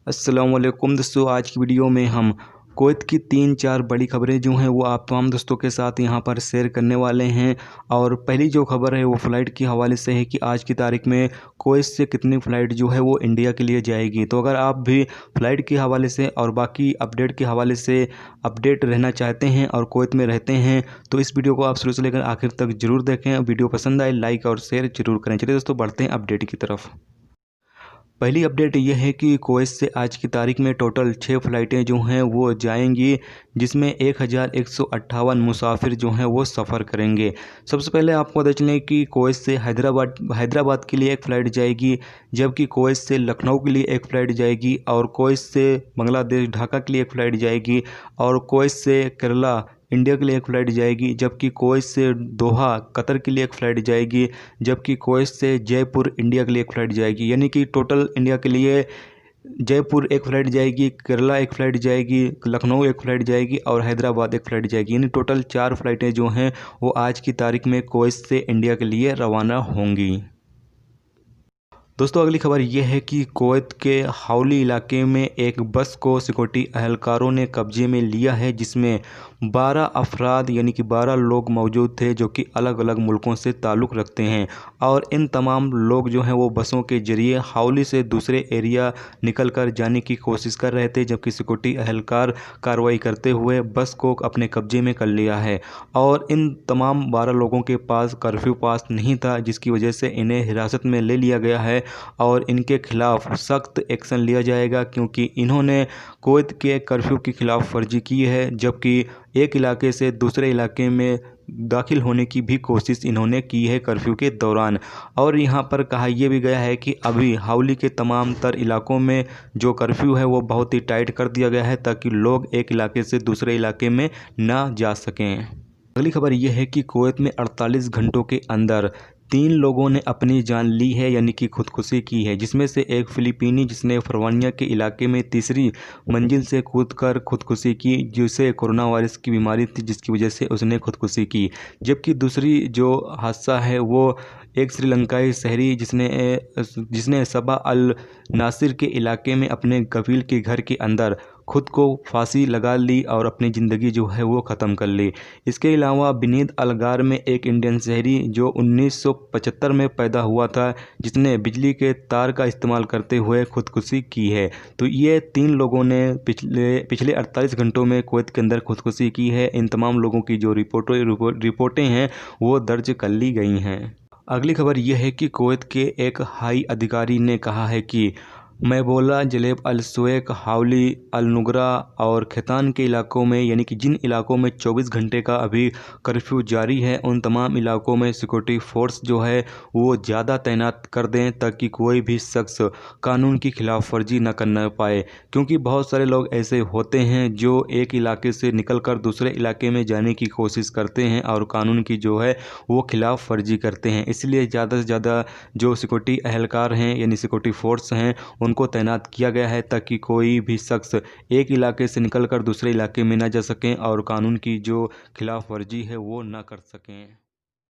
अस्सलाम वालेकुम दोस्तों, आज की वीडियो में हम कुवैत की 3-4 बड़ी खबरें जो हैं वो आप तमाम दोस्तों के साथ यहां पर शेयर करने वाले हैं। और पहली जो खबर है वो फ़्लाइट के हवाले से है कि आज की तारीख में कुवैत से कितनी फ़्लाइट जो है वो इंडिया के लिए जाएगी। तो अगर आप भी फ़्लाइट के हवाले से और बाकी अपडेट के हवाले से अपडेट रहना चाहते हैं और कुवैत में रहते हैं तो इस वीडियो को आप शुरू से लेकर आखिर तक ज़रूर देखें। वीडियो पसंद आए लाइक और शेयर ज़रूर करें। चलिए दोस्तों, बढ़ते हैं अपडेट की तरफ। पहली अपडेट ये है कि कुवैत से आज की तारीख में टोटल 6 फ़्लाइटें जो हैं वो जाएंगी, जिसमें 1158 मुसाफिर जो हैं वो सफ़र करेंगे। सबसे पहले आपको बता चलें कि कुवैत से हैदराबाद के लिए एक फ़्लाइट जाएगी, जबकि कुवैत से लखनऊ के लिए एक फ़्लाइट जाएगी, और कुवैत से बांग्लादेश ढाका के लिए एक फ़्लाइट जाएगी, और कुवैत से केरला इंडिया के लिए एक फ़्लाइट जाएगी, जबकि कुवैत से दोहा कतर के लिए एक फ़्लाइट जाएगी, जबकि कुवैत से जयपुर इंडिया के लिए एक फ़्लाइट जाएगी। यानी कि टोटल इंडिया के लिए जयपुर एक फ़्लाइट जाएगी, केरला एक फ़्लाइट जाएगी, लखनऊ एक फ़्लाइट जाएगी और हैदराबाद एक फ़्लाइट जाएगी। यानी टोटल 4 फ़्लाइटें जो हैं वो आज की तारीख में कुवैत से इंडिया के लिए रवाना होंगी। दोस्तों, अगली खबर यह है कि कुवैत के हाउली इलाके में एक बस को सिक्योरिटी अहलकारों ने कब्जे में लिया है, जिसमें 12 अफराद यानी कि 12 लोग मौजूद थे जो कि अलग अलग मुल्कों से ताल्लुक़ रखते हैं। और इन तमाम लोग जो हैं वो बसों के ज़रिए हाउली से दूसरे एरिया निकल कर जाने की कोशिश कर रहे थे, जबकि सिक्योरिटी अहलकार कार्रवाई करते हुए बस को अपने कब्जे में कर लिया है। और इन तमाम 12 लोगों के पास कर्फ्यू पास नहीं था, जिसकी वजह से इन्हें हिरासत में ले लिया गया है और इनके खिलाफ सख्त एक्शन लिया जाएगा, क्योंकि इन्होंने कुवैत के कर्फ्यू की खिलाफ वर्जी की है, जबकि एक इलाके से दूसरे इलाके में दाखिल होने की भी कोशिश इन्होंने की है कर्फ्यू के दौरान। और यहाँ पर कहा यह भी गया है कि अभी हाउली के तमाम तर इलाकों में जो कर्फ्यू है वो बहुत ही टाइट कर दिया गया है, ताकि लोग एक इलाके से दूसरे इलाके में ना जा सकें। अगली खबर यह है कि कुवैत में 48 घंटों के अंदर 3 लोगों ने अपनी जान ली है, यानी कि खुदकुशी की है, जिसमें से एक फ़िलिपीनी जिसने फरवानिया के इलाके में तीसरी मंजिल से कूदकर खुदकुशी की, जिसे कोरोना वायरस की बीमारी थी जिसकी वजह से उसने खुदकुशी की। जबकि दूसरी जो हादसा है वो एक श्रीलंकाई शहरी जिसने सबा अल नासिर के इलाके में अपने कबील के घर के अंदर खुद को फांसी लगा ली और अपनी ज़िंदगी जो है वो ख़त्म कर ली। इसके अलावा बिनीद अलगार में एक इंडियन शहरी जो 1975 में पैदा हुआ था, जिसने बिजली के तार का इस्तेमाल करते हुए खुदकुशी की है। तो ये 3 लोगों ने पिछले 48 घंटों में कुवैत के अंदर खुदकुशी की है। इन तमाम लोगों की जो रिपोर्टें हैं वो दर्ज कर ली गई हैं। अगली खबर यह है कि कुवैत के एक हाई अधिकारी ने कहा है कि मैबोला, जलेब अल सुएक, हाउली, अल नुगरा और खैतान के इलाकों में, यानी कि जिन इलाकों में 24 घंटे का अभी कर्फ्यू जारी है, उन तमाम इलाकों में सिक्योरिटी फोर्स जो है वो ज़्यादा तैनात कर दें, ताकि कोई भी शख्स कानून की खिलाफ वर्जी न करना पाए। क्योंकि बहुत सारे लोग ऐसे होते हैं जो एक इलाके से निकलकर दूसरे इलाके में जाने की कोशिश करते हैं और कानून की जो है वो खिलाफ वर्जी करते हैं। इसलिए ज़्यादा से ज़्यादा जो सिक्योरिटी अहलकार हैं यानी सिक्योरिटी फोर्स हैं उनको तैनात किया गया है, ताकि कोई भी शख्स एक इलाके से निकलकर दूसरे इलाके में ना जा सकें और कानून की जो खिलाफ वर्जी है वो ना कर सकें।